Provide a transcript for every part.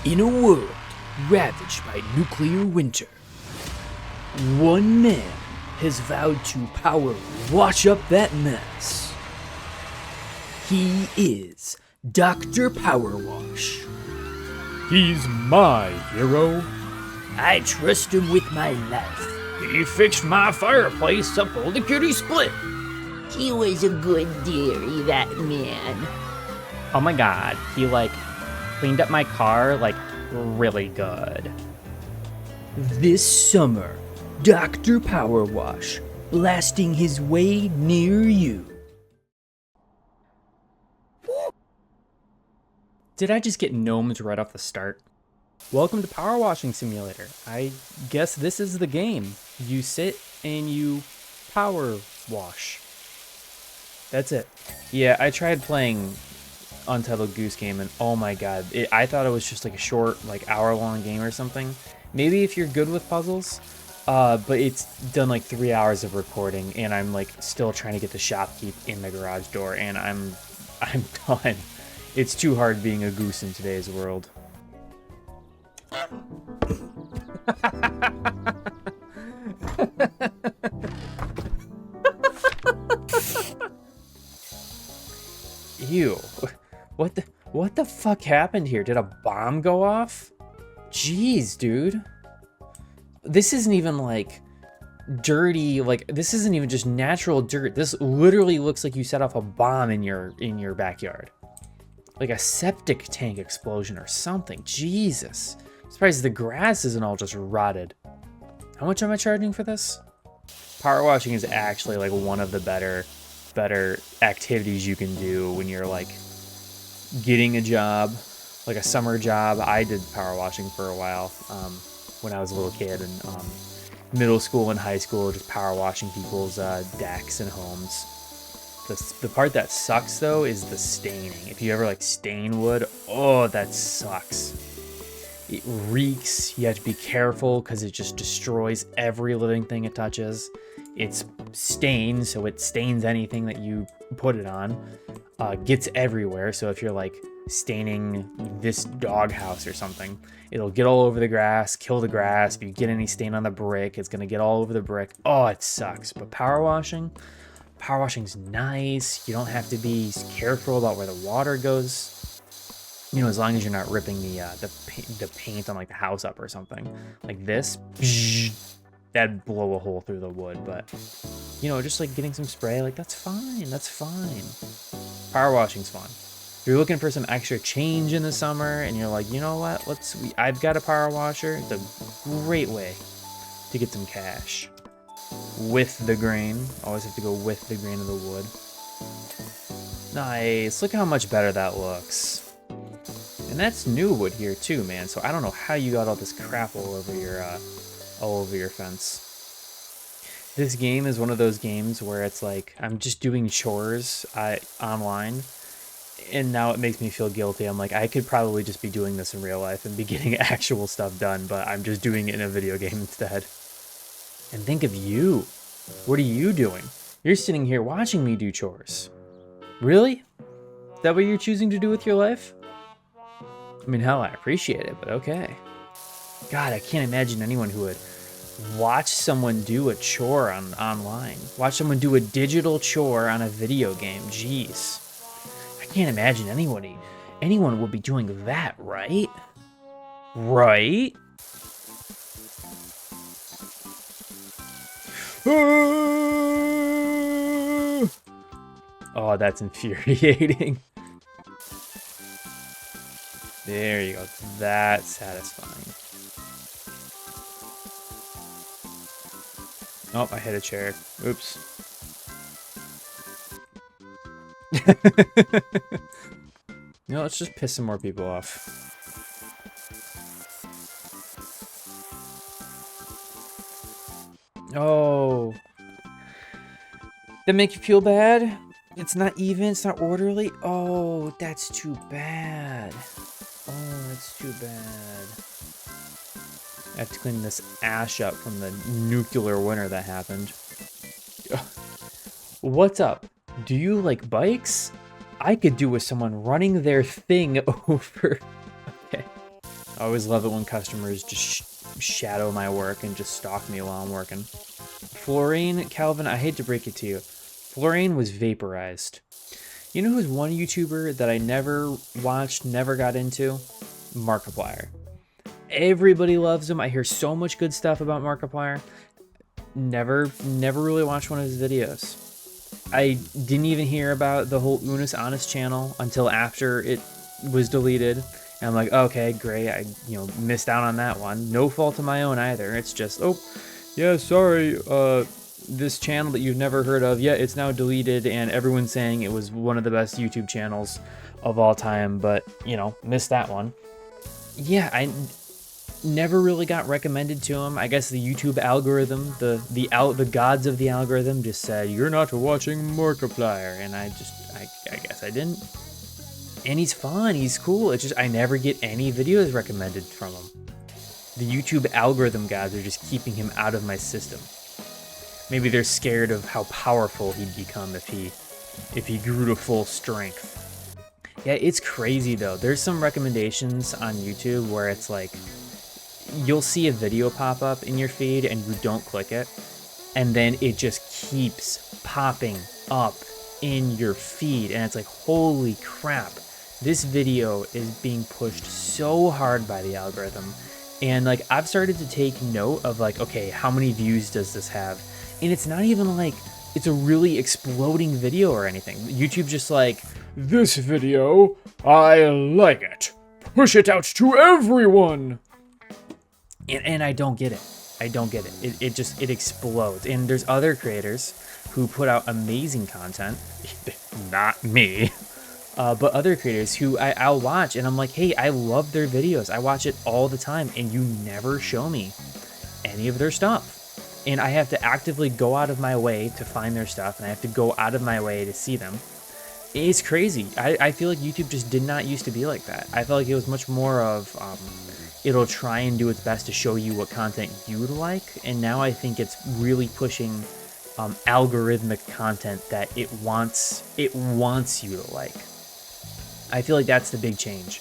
In a world ravaged by nuclear winter, one man has vowed to power wash up that mess. He is Dr. Power Wash. He's my hero. I trust him with my life. He fixed my fireplace up all the kitty split. He was a good dairy, that man. Oh my god, he cleaned up my car really good. This summer, Dr. Power Wash, blasting his way near you. Did I just get gnomes right off the start? Welcome to Power Washing Simulator. I guess this is the game. You sit and you power wash. That's it. Yeah, I tried playing Untitled Goose Game and oh my god, I thought it was just like a short, hour-long game or something. Maybe if you're good with puzzles, but it's done 3 hours of recording and I'm still trying to get the shopkeep in the garage door and I'm done. It's too hard being a goose in today's world. Ew. What the fuck happened here? Did a bomb go off? Jeez, dude. This isn't even dirty, this isn't even just natural dirt. This literally looks like you set off a bomb in your backyard. Like a septic tank explosion or something. Jesus. I'm surprised the grass isn't all just rotted. How much am I charging for this? Power washing is actually one of the better activities you can do when you're getting a job, a summer job. I did power washing for a while when I was a little kid and middle school and high school, just power washing people's decks and homes. The part that sucks though is the staining. If you ever stain wood, oh, that sucks. It reeks. You have to be careful because it just destroys every living thing it touches. It's stained, so it stains anything that you put it on. Gets everywhere, so if you're staining this doghouse or something, it'll get all over the grass, kill the grass. If you get any stain on the brick, it's gonna get all over the brick. Oh, it sucks. But power washing's nice. You don't have to be careful about where the water goes. You know, as long as you're not ripping the paint on the house up or something. Like this, that'd blow a hole through the wood. But you know, just getting some spray, that's fine. That's fine. Power washing's fun. If you're looking for some extra change in the summer and you're you know what, I've got a power washer. It's a great way to get some cash. With the grain. Always have to go with the grain of the wood. Nice. Look how much better that looks. And that's new wood here too, man. So I don't know how you got all this crap all over your fence. This game is one of those games where it's I'm just doing chores online, and now it makes me feel guilty. I'm I could probably just be doing this in real life and be getting actual stuff done, but I'm just doing it in a video game instead. And think of you. What are you doing? You're sitting here watching me do chores. Really? Is that what you're choosing to do with your life? I mean, hell, I appreciate it, but okay. God, I can't imagine anyone who would watch someone do a chore online. Watch someone do a digital chore on a video game. Jeez. I can't imagine anyone would be doing that, right? Right? Oh, that's infuriating. There you go. That's satisfying. Oh, I hit a chair. Oops. No, let's just piss some more people off. Oh. That make you feel bad? It's not even, it's not orderly? Oh, that's too bad. Oh, that's too bad. I have to clean this ash up from the nuclear winter that happened. What's up? Do you like bikes? I could do with someone running their thing over. Okay. I always love it when customers just shadow my work and just stalk me while I'm working. Fluorine, Calvin, I hate to break it to you. Fluorine was vaporized. You know who's one YouTuber that I never watched, never got into? Markiplier. Everybody loves him. I hear so much good stuff about Markiplier. Never really watched one of his videos. I didn't even hear about the whole Unis Honest channel until after it was deleted. And I'm like, okay, great. I, missed out on that one. No fault of my own either. It's just, oh, yeah, sorry. This channel that you've never heard of, yeah, it's now deleted, and everyone's saying it was one of the best YouTube channels of all time, but, missed that one. Yeah, I never really got recommended to him. I guess the YouTube algorithm, the gods of the algorithm just said, you're not watching Markiplier, and I guess I didn't. And he's fun, he's cool, it's just I never get any videos recommended from him. The YouTube algorithm gods are just keeping him out of my system. Maybe they're scared of how powerful he'd become if he grew to full strength. Yeah, it's crazy though. There's some recommendations on YouTube where it's like, you'll see a video pop up in your feed and you don't click it, and then it just keeps popping up in your feed, and it's like, holy crap, this video is being pushed so hard by the algorithm. And like, I've started to take note of like, okay, how many views does this have? And it's not even like it's a really exploding video or anything. YouTube's just like, this video, I like it. Push it out to everyone. And I don't get it. I don't get it. It explodes. And there's other creators who put out amazing content. Not me. But other creators who I'll watch and I'm like, hey, I love their videos. I watch it all the time, and you never show me any of their stuff. And I have to actively go out of my way to find their stuff, and I have to go out of my way to see them. It's crazy. I feel like YouTube just did not used to be like that. I felt like it was much more of, it'll try and do its best to show you what content you would like, and now I think it's really pushing algorithmic content that it wants you to like. I feel like that's the big change,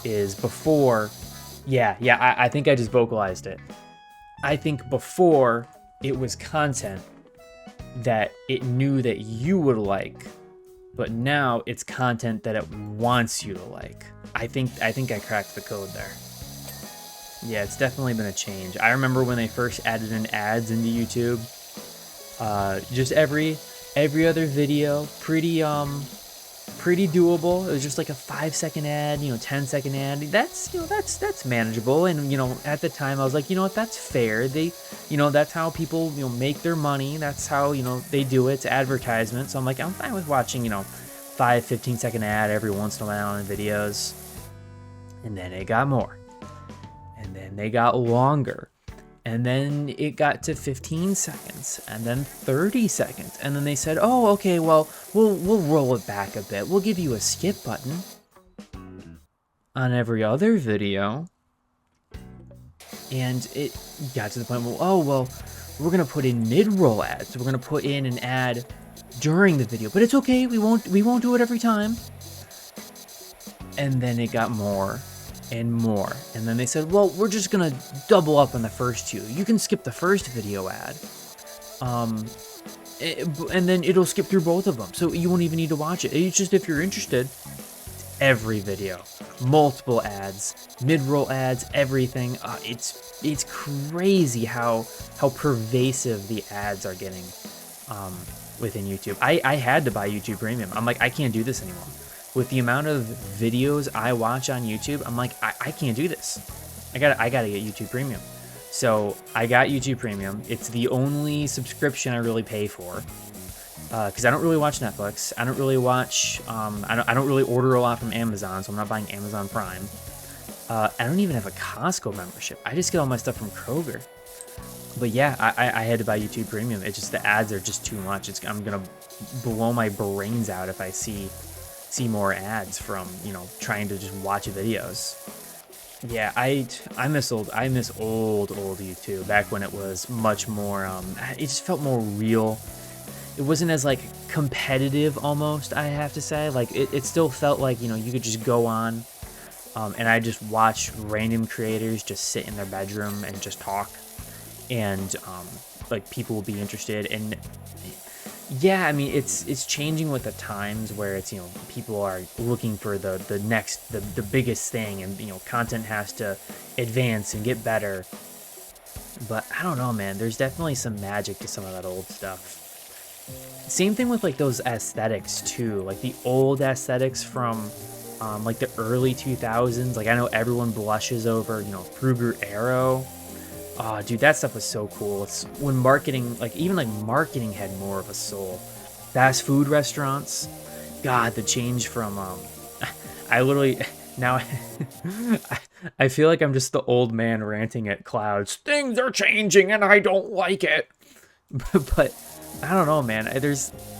is before, I think I just vocalized it. I think before, it was content that it knew that you would like, but now it's content that it wants you to like. I think I cracked the code there. Yeah, it's definitely been a change. I remember when they first added in ads into YouTube. Just every other video, pretty doable. It was just like a 5-second ad, 10-second ad. That's manageable. And at the time I was like, what, that's fair. They, that's how people make their money. That's how they do it. It's advertisement. So I'm like, I'm fine with watching 5-15-second ad every once in a while in videos. And then it got more, and then they got longer. And then it got to 15 seconds, and then 30 seconds. And then they said, oh, okay, well, we'll roll it back a bit. We'll give you a skip button on every other video. And it got to the point where, oh, well, we're going to put in mid-roll ads. We're going to put in an ad during the video. But it's okay. We won't do it every time. And then it got more and more, and then they said, well, we're just gonna double up on the first two. You can skip the first video ad, and then it'll skip through both of them, so you won't even need to watch it. It's just, if you're interested, every video, multiple ads, mid-roll ads, everything. It's crazy how pervasive the ads are getting within YouTube. I had to buy YouTube Premium. I'm like, I can't do this anymore. With the amount of videos I watch on YouTube, I'm like, I can't do this. I gotta get YouTube Premium. So I got YouTube Premium. It's the only subscription I really pay for, because I don't really watch Netflix. I don't really watch. I don't really order a lot from Amazon, so I'm not buying Amazon Prime. I don't even have a Costco membership. I just get all my stuff from Kroger. But yeah, I had to buy YouTube Premium. It's just, the ads are just too much. I'm gonna blow my brains out if I see more ads from trying to just watch videos. Yeah, I miss old YouTube, back when it was much more it just felt more real. It wasn't as like competitive, almost, I have to say. Like it still felt like you could just go on And I just watch random creators just sit in their bedroom and just talk, and like people will be interested. And yeah, I mean it's changing with the times, where it's, you know, people are looking for the next the biggest thing, and, you know, content has to advance and get better. But I don't know, man, there's definitely some magic to some of that old stuff. Same thing with like those aesthetics too, like the old aesthetics from like the early 2000s. Like I know everyone blushes over, you know, Kruger Arrow. Oh, dude, that stuff was so cool. It's when marketing, like even like marketing had more of a soul. Fast food restaurants, God, the change from I literally now I feel like I'm just the old man ranting at clouds. Things are changing and I don't like it. But I don't know, man.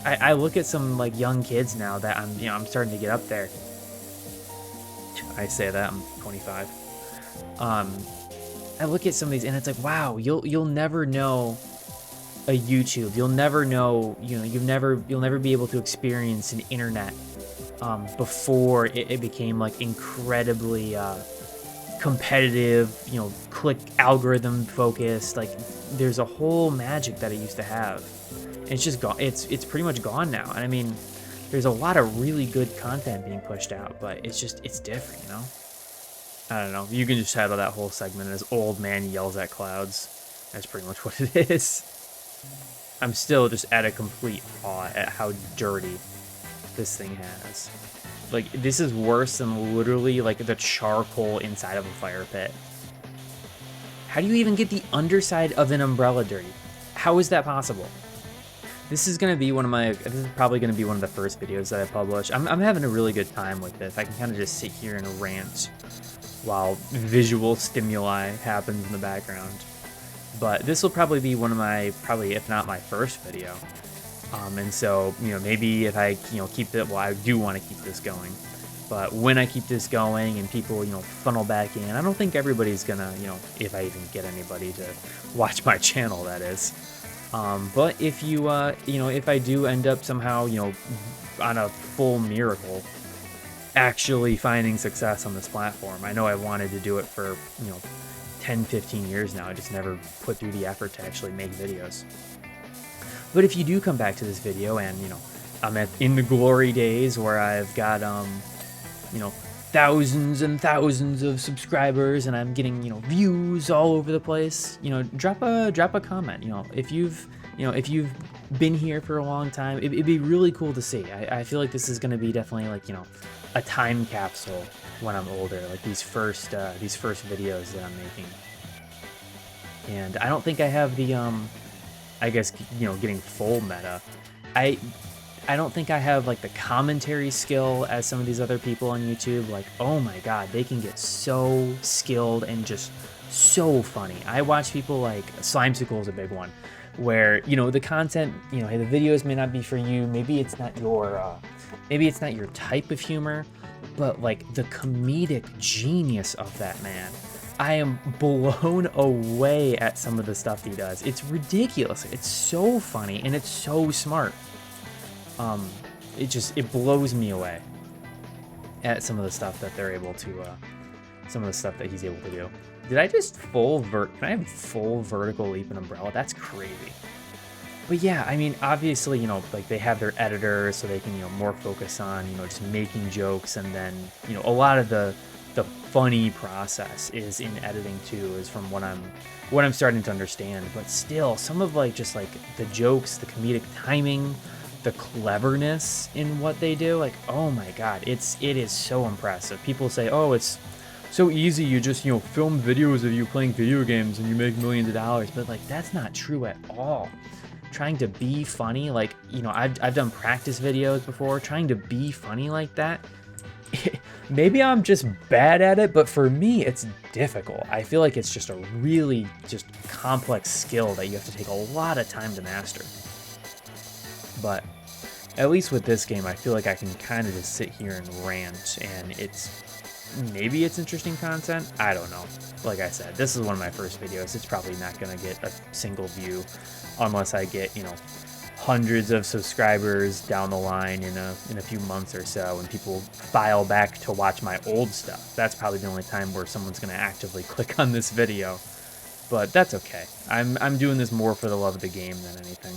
I look at some like young kids now that I'm starting to get up there. I say that I'm 25. I look at some of these and it's like, wow, you'll never know a YouTube. You'll never know, you know, you'll never be able to experience an internet before it became like incredibly competitive, you know, click algorithm focused. Like there's a whole magic that it used to have. And it's just gone. It's pretty much gone now. And I mean, there's a lot of really good content being pushed out, but it's different, you know? I don't know. You can just title that whole segment as Old Man Yells at Clouds. That's pretty much what it is. I'm still just at a complete awe at how dirty this thing has. Like, this is worse than literally, like, the charcoal inside of a fire pit. How do you even get the underside of an umbrella dirty? How is that possible? This is probably going to be one of the first videos that I publish. I'm having a really good time with this. I can kind of just sit here and rant while visual stimuli happens in the background. But this will probably be one of my, if not my first video. And so, you know, maybe if I, you know, keep it, well, I do want to keep this going. But when I keep this going and people, you know, funnel back in, I don't think everybody's gonna, you know, if I even get anybody to watch my channel, that is. But if you, you know, if I do end up somehow, you know, on a full miracle, actually finding success on this platform, I know I wanted to do it for, you know, 10, 15 years now. I just never put through the effort to actually make videos. But if you do come back to this video and, you know, I'm in the glory days where I've got, you know, thousands and thousands of subscribers and I'm getting, you know, views all over the place, you know, drop a comment. You know, if you've been here for a long time, it'd be really cool to see. I feel like this is going to be definitely like, you know, a time capsule when I'm older, like these first videos that I'm making. And I don't think I have the, I guess, you know, getting full meta. I don't think I have like the commentary skill as some of these other people on YouTube. Like, oh my God, they can get so skilled and just so funny. I watch people like Slimesicle is a big one, where, you know, the content, you know, hey, the videos may not be for you. Maybe it's not your type of humor, but like the comedic genius of that man. I am blown away at some of the stuff he does. It's ridiculous. It's so funny and it's so smart. It blows me away at some of the stuff that they're able to, some of the stuff that he's able to do. Did I just can I have full vertical leap and umbrella? That's crazy. But yeah, I mean, obviously, you know, like they have their editors so they can, you know, more focus on, you know, just making jokes. And then, you know, a lot of the funny process is in editing too, is from what I'm starting to understand. But still, some of like just like the jokes, the comedic timing, the cleverness in what they do, like, oh my God, it is so impressive. People say, oh, it's so easy, you just, you know, film videos of you playing video games and you make millions of dollars. But like, that's not true at all. Trying to be funny, like, you know, I've done practice videos before. Trying to be funny like that, maybe I'm just bad at it, but for me it's difficult. I feel like it's just a really just complex skill that you have to take a lot of time to master. But at least with this game, I feel like I can kind of just sit here and rant, and maybe it's interesting content. I don't know. Like I said, this is one of my first videos. It's probably not going to get a single view unless I get, you know, hundreds of subscribers down the line in a few months or so, and people file back to watch my old stuff. That's probably the only time where someone's going to actively click on this video. But that's okay. I'm doing this more for the love of the game than anything.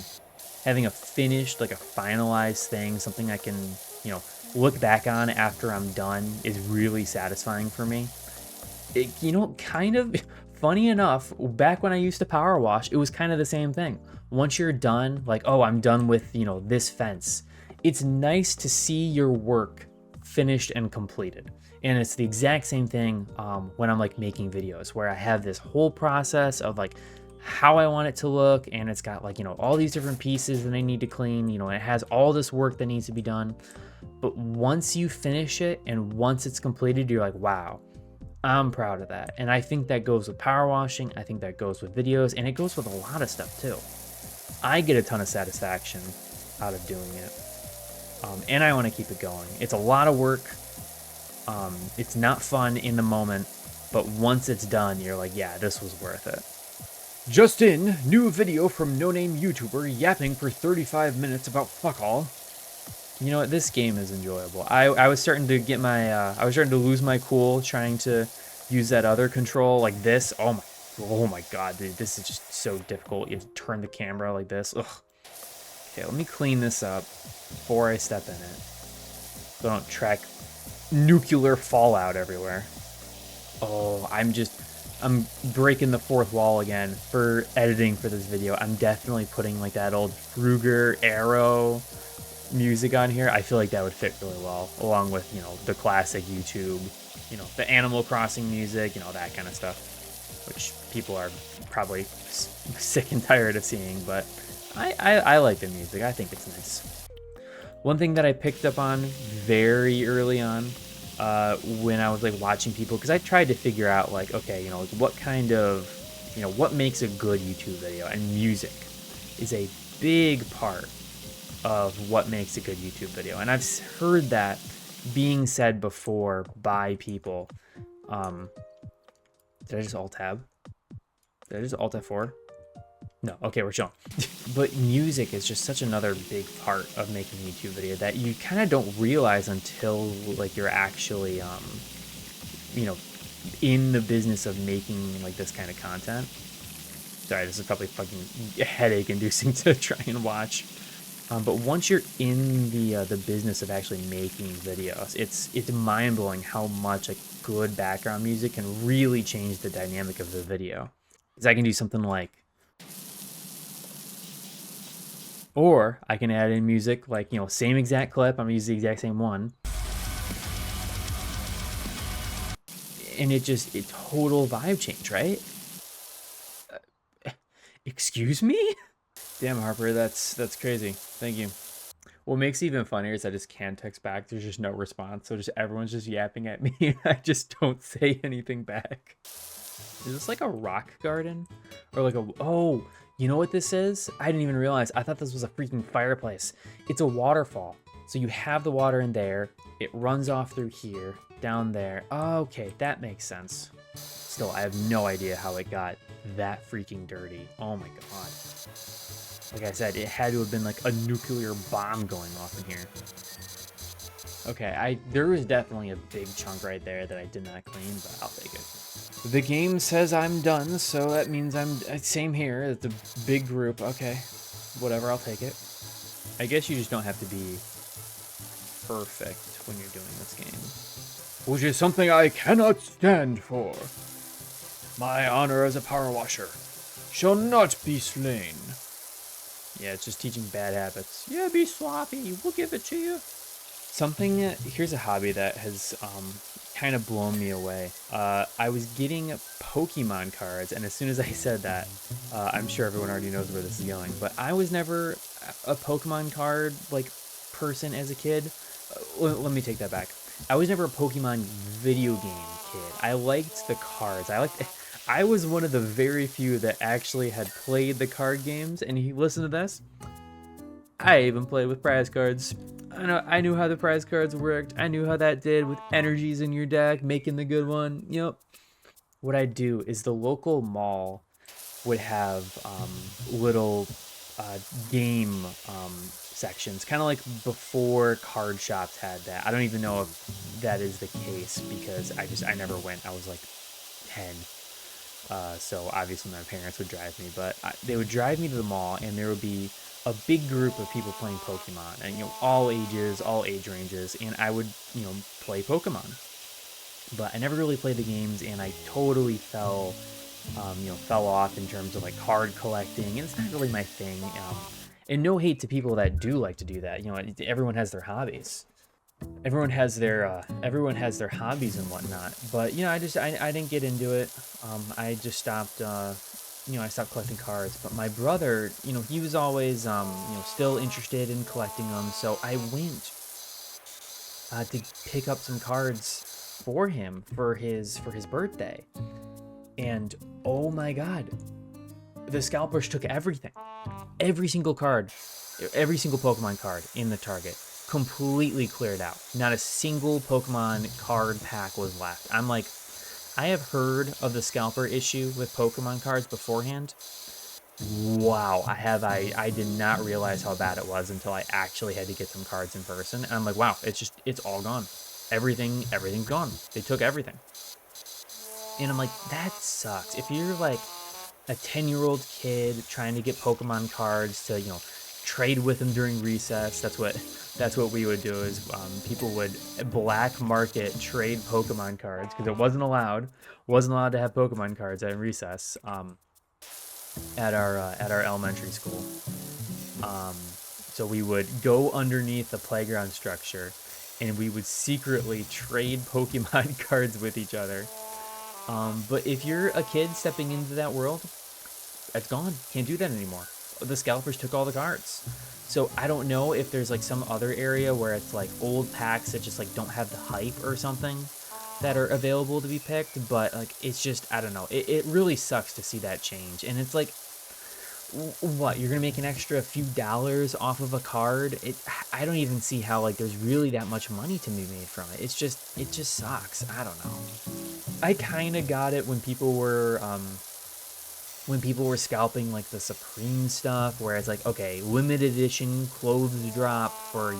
Having a finished, like a finalized thing, something I can, look back on after I'm done is really satisfying for me. It, kind of funny enough, back when I used to power wash, it was kind of the same thing. Once you're done, like, oh, I'm done with, this fence. It's nice to see your work finished and completed. And it's the exact same thing when I'm like making videos, where I have this whole process of like how I want it to look, and it's got like, all these different pieces that I need to clean, it has all this work that needs to be done. But once you finish it and once it's completed, you're like, wow, I'm proud of that. And I think that goes with power washing. I think that goes with videos, and it goes with a lot of stuff too. I get a ton of satisfaction out of doing it. And I want to keep it going. It's a lot of work. It's not fun in the moment, but once it's done, you're like, yeah, this was worth it. Just in, new video from no-name YouTuber yapping for 35 minutes about fuck all. You know what? This game is enjoyable. I was starting to get my, I was starting to lose my cool trying to use that other control like this. Oh my God, dude, this is just so difficult. You have to turn the camera like this. Ugh. Okay, let me clean this up before I step in it, so I don't track nuclear fallout everywhere. Oh, I'm breaking the fourth wall again for editing for this video. I'm definitely putting like that old Fruger Arrow music on here. I feel like that would fit really well, along with, the classic YouTube, the Animal Crossing music, that kind of stuff, which people are probably sick and tired of seeing, but I like the music. I think it's nice. One thing that I picked up on very early on when I was like watching people, because I tried to figure out like, okay, what kind of, what makes a good YouTube video, and music is a big part of what makes a good YouTube video. And I've heard that being said before by people. Did I just alt tab? Did I just alt F4? No, okay, we're chilling. But music is just such another big part of making a YouTube video that you kind of don't realize until like you're actually, in the business of making like this kind of content. Sorry, this is probably fucking headache inducing to try and watch. But once you're in the business of actually making videos, it's mind blowing how much like good background music can really change the dynamic of the video. Because I can do something like, or I can add in music like, same exact clip. I'm gonna use the exact same one. And it total vibe change, right? Excuse me? Damn, Harper, that's crazy. Thank you. What makes it even funnier is I just can't text back. There's just no response. So everyone's just yapping at me and I just don't say anything back. Is this like a rock garden? Or like oh, you know what this is? I didn't even realize. I thought this was a freaking fireplace. It's a waterfall. So you have the water in there. It runs off through here, down there. Oh, okay, that makes sense. Still, I have no idea how it got that freaking dirty. Oh my God. Like I said, it had to have been like a nuclear bomb going off in here. Okay, there was definitely a big chunk right there that I did not clean, but I'll take it. The game says I'm done, so that means same here. It's a big group. Okay, whatever, I'll take it. I guess you just don't have to be perfect when you're doing this game. Which is something I cannot stand for. My honor as a power washer shall not be slain. Yeah, it's just teaching bad habits. Yeah, be sloppy. We'll give it to you. Here's a hobby that has kind of blown me away. I was getting Pokemon cards, and as soon as I said that, I'm sure everyone already knows where this is going, but I was never a Pokemon card like person as a kid. Let me take that back. I was never a Pokemon video game kid. I liked the cards. I was one of the very few that actually had played the card games, and listen to this. I even played with prize cards. I knew how the prize cards worked. I knew how that did with energies in your deck, making the good one. Yep. What I'd do is the local mall would have little game sections, kind of like before card shops had that. I don't even know if that is the case because I never went. I was like 10. So obviously my parents would drive me, but they would drive me to the mall, and there would be a big group of people playing Pokemon, and all ages, all age ranges, and I would play Pokemon, but I never really played the games, and I totally fell off in terms of like card collecting, and it's not really my thing. And no hate to people that do like to do that. Everyone has their hobbies. Everyone has their hobbies and whatnot. But I didn't get into it. I just stopped. I stopped collecting cards. But my brother, he was always still interested in collecting them. So I went to pick up some cards for him for his birthday. And oh my god, the scalpers took everything. Every single card, every single Pokemon card in the Target completely cleared out. Not a single Pokemon card pack was left. I'm like, I have heard of the scalper issue with Pokemon cards beforehand. Wow, I did not realize how bad it was until I actually had to get some cards in person. And I'm like, wow, it's all gone. Everything's gone. They took everything. And I'm like, that sucks. If you're like a 10-year-old kid trying to get Pokemon cards to, trade with them during recess, that's what we would do is people would black market trade Pokemon cards because it wasn't allowed to have Pokemon cards at recess at our elementary school. So we would go underneath the playground structure and we would secretly trade Pokemon cards with each other. But if you're a kid stepping into that world, it's gone. Can't do that anymore. The scalpers took all the cards. So I don't know if there's like some other area where it's like old packs that just like don't have the hype or something that are available to be picked, but like it's just, I don't know. It really sucks to see that change. And it's like, what, you're gonna make an extra few dollars off of a card? I don't even see how like there's really that much money to be made from it. It just sucks. I don't know. I kind of got it when people were scalping like the Supreme stuff, where it's like, okay, limited edition clothes drop for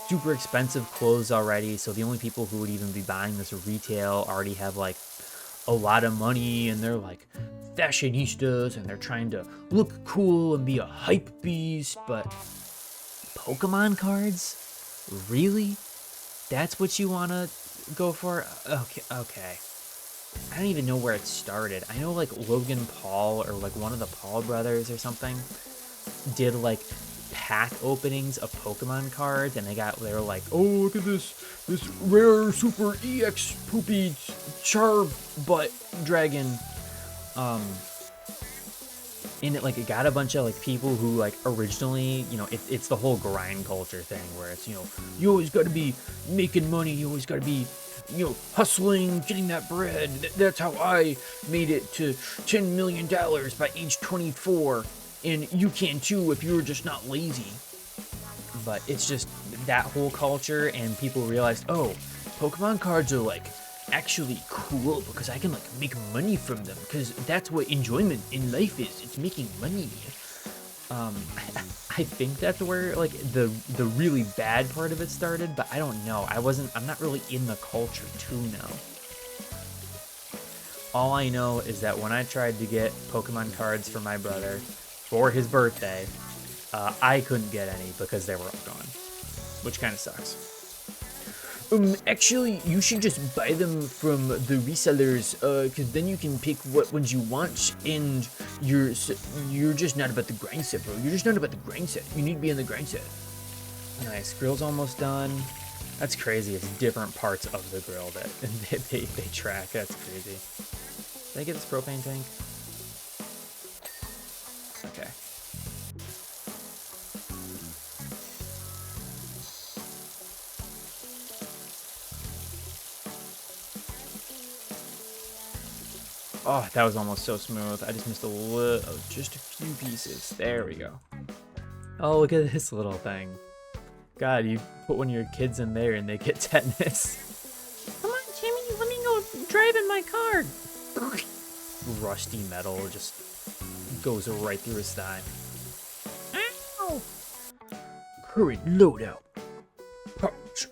super expensive clothes already, so the only people who would even be buying this retail already have like a lot of money, and they're like fashionistas, and they're trying to look cool and be a hype beast. But Pokemon cards, really? That's what you want to go for? Okay. I don't even know where it started. I know like Logan Paul or like one of the Paul brothers or something did like pack openings of Pokemon cards, and they were like, oh, look at this rare super EX poopy char butt dragon. And it got a bunch of like people who like originally, it's the whole grind culture thing where it's, you always got to be making money, you always got to be hustling, getting that bread. That's how I made it to $10 million by age 24. And you can too if you're just not lazy. But it's just that whole culture, and people realized, oh, Pokemon cards are like actually cool because I can like make money from them, because that's what enjoyment in life is. It's making money. I think that's where like the really bad part of it started, but I don't know. I'm not really in the culture to know. All I know is that when I tried to get Pokemon cards for my brother for his birthday, I couldn't get any because they were all gone, which kind of sucks. Actually, you should just buy them from the resellers, because then you can pick what ones you want, and you're just not about the grind set, bro. You're just not about the grind set. You need to be in the grind set. Nice. Grill's almost done. That's crazy. It's different parts of the grill that they track. That's crazy. Did I get this propane tank? Okay. Oh, that was almost so smooth. I just missed just a few pieces. There we go. Oh, look at this little thing. God, you put one of your kids in there and they get tetanus. Come on, Jimmy, let me go drive in my car. Rusty metal just goes right through his thigh. now. Current loadout. Pouch.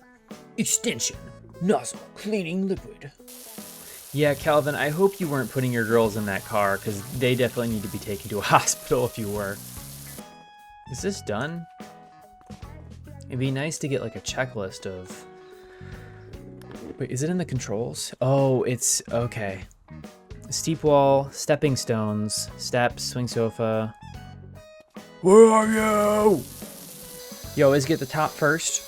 Extension. Nozzle. Cleaning liquid. Yeah, Calvin, I hope you weren't putting your girls in that car, because they definitely need to be taken to a hospital if you were. Is this done? It'd be nice to get like a checklist of... Wait, is it in the controls? Oh, it's... okay. Steep wall, stepping stones, steps, swing sofa. Where are you? You always get the top first.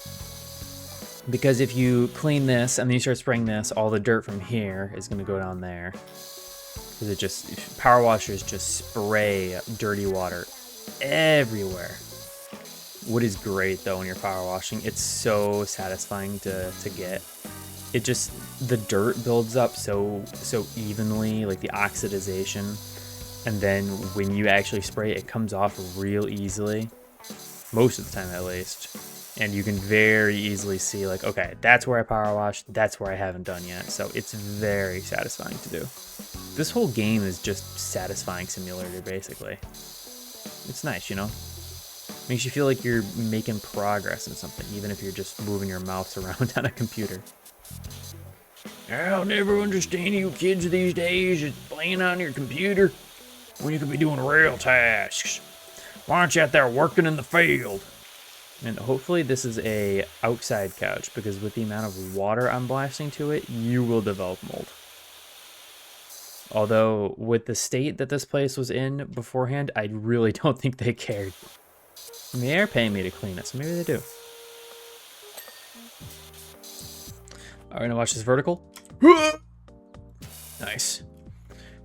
Because if you clean this and then you start spraying this, all the dirt from here is going to go down there. Because it just... Power washers just spray dirty water everywhere. What is great though when you're power washing, it's so satisfying to get. It just, the dirt builds up so evenly, like the oxidization, and then when you actually spray it, it comes off real easily, most of the time at least, and you can very easily see like, okay, that's where I power washed, that's where I haven't done yet, so it's very satisfying to do. This whole game is just satisfying simulator basically. It's nice, you know? Makes you feel like you're making progress in something, even if you're just moving your mouse around on a computer. I'll never understand you kids these days just playing on your computer when you could be doing real tasks. Why aren't you out there working in the field? And hopefully this is a outside couch, because with the amount of water I'm blasting to it, you will develop mold. Although, with the state that this place was in beforehand, I really don't think they cared. I mean, they're paying me to clean it, so maybe they do. Alright, gonna watch this vertical. Nice.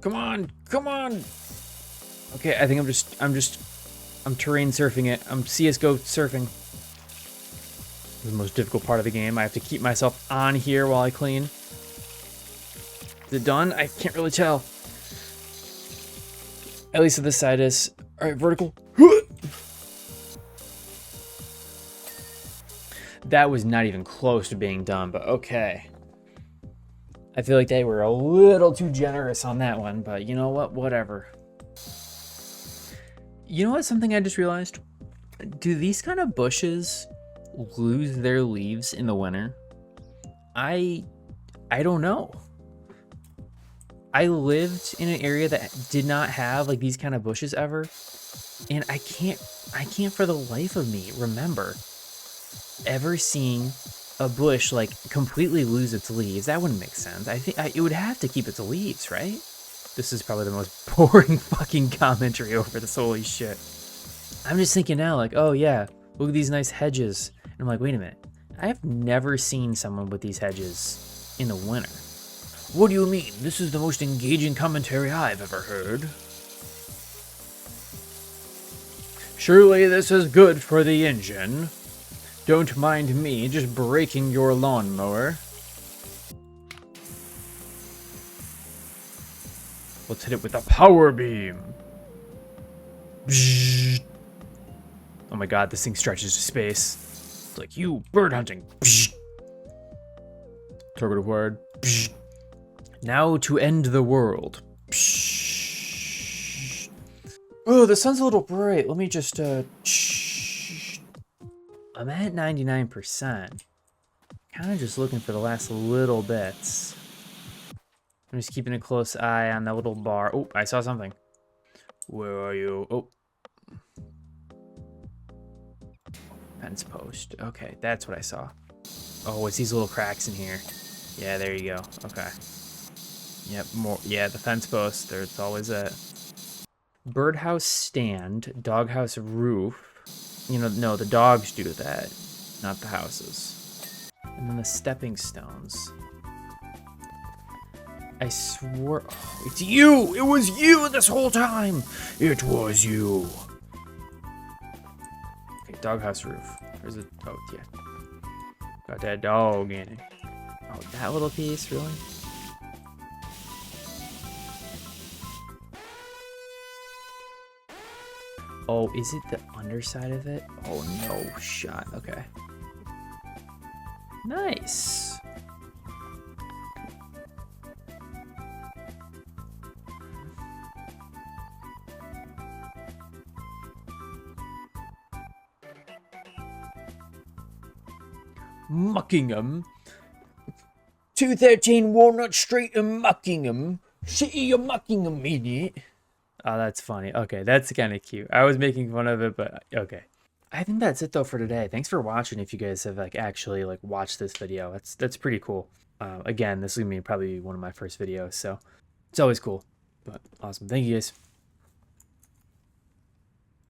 Come on, come on. Okay, I think I'm terrain surfing it. I'm CSGO surfing. This is the most difficult part of the game. I have to keep myself on here while I clean. Is it done? I can't really tell. At least on this side is. Alright, vertical. That was not even close to being done, but okay. I feel like they were a little too generous on that one, but you know what? Whatever. You know what? Something I just realized? Do these kind of bushes lose their leaves in the winter? I don't know. I lived in an area that did not have like these kind of bushes ever, and I can't for the life of me remember ever seeing a bush like completely lose its leaves. That wouldn't make sense. I think it would have to keep its leaves, right? This is probably the most boring fucking commentary over this. Holy shit. I'm just thinking now, like, oh yeah, look at these nice hedges. And I'm like, wait a minute. I have never seen someone with these hedges in the winter. What do you mean? This is the most engaging commentary I've ever heard. Surely this is good for the engine. Don't mind me just breaking your lawnmower. Let's hit it with a power beam. Bzzz. Oh my god, this thing stretches to space. It's like, you bird hunting. Bzzz. Interrogative word. Bzzz. Now to end the world. Bzzz. Oh, the sun's a little bright. Let me just, I'm at 99%. Kind of just looking for the last little bits. I'm just keeping a close eye on that little bar. Oh, I saw something. Where are you? Oh. Fence post. Okay, that's what I saw. Oh, it's these little cracks in here. Yeah, there you go. Okay. Yep, more. Yeah, the fence post. There's always it. Birdhouse stand, doghouse roof. You know, no, the dogs do that, not the houses. And then the stepping stones. I swore. Oh, It's you! It was you this whole time! It was you. okay, doghouse roof. Where's the? Oh, yeah. Got that dog in it. Oh, that little piece, really? Oh, is it the underside of it? Oh, no shot. Okay. Nice. Muckingham. 213 Walnut Street in Muckingham. City of Muckingham, idiot. Oh, that's funny. Okay, that's kind of cute. I was making fun of it, but okay. I think that's it though for today. Thanks for watching. If you guys have like actually like watched this video, that's pretty cool. Again, this is gonna be probably one of my first videos, so it's always cool. But awesome. Thank you guys.